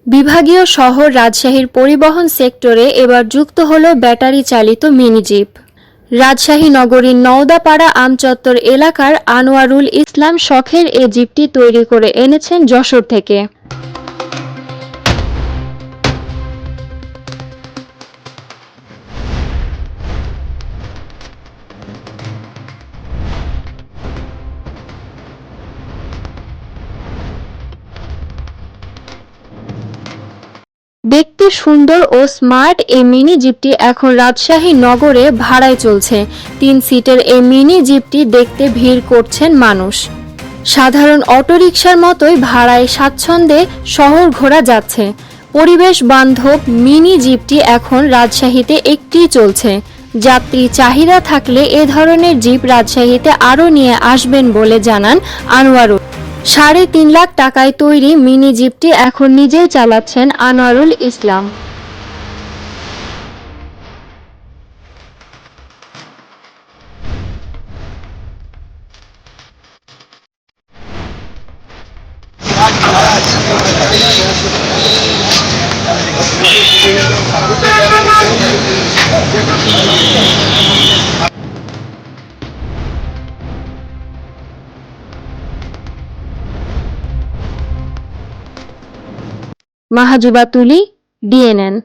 বিভাগীয় শহর রাজশাহীর পরিবহন সেক্টরে এবার যুক্ত হলো ব্যাটারি চালিত মিনি জিপ। রাজশাহী নগরীর নওদাপাড়া আমচত্বর এলাকার আনোয়ারুল ইসলাম শখের এ জিপটি তৈরি করে এনেছেন যশোর থেকে। দেখতে সুন্দর ও স্মার্ট এই মিনি জিপটি এখন রাজশাহী নগরে ভাড়ায় চলছে। 3 সিটের এই মিনি জিপটি দেখতে ভিড় করছেন মানুষ। সাধারণ অটোরিকশার মতোই ভাড়ায় স্বাচ্ছন্দ্যে শহর ঘোরা যাচ্ছে। পরিবেশ বান্ধব মিনি জিপটি এখন রাজশাহীতে একটিই চলছে। যাত্রী চাহিদা থাকলে এ ধরনের জিপ রাজশাহীতে আরও নিয়ে আসবেন বলে জানান আনোয়ারুল। 3.5 লাখ টাকায় তৈরি মিনি জিপটি এখন নিজেই চালাচ্ছেন আনোয়ারুল ইসলাম। মাহাজুবা তুলি, ডিএনএন।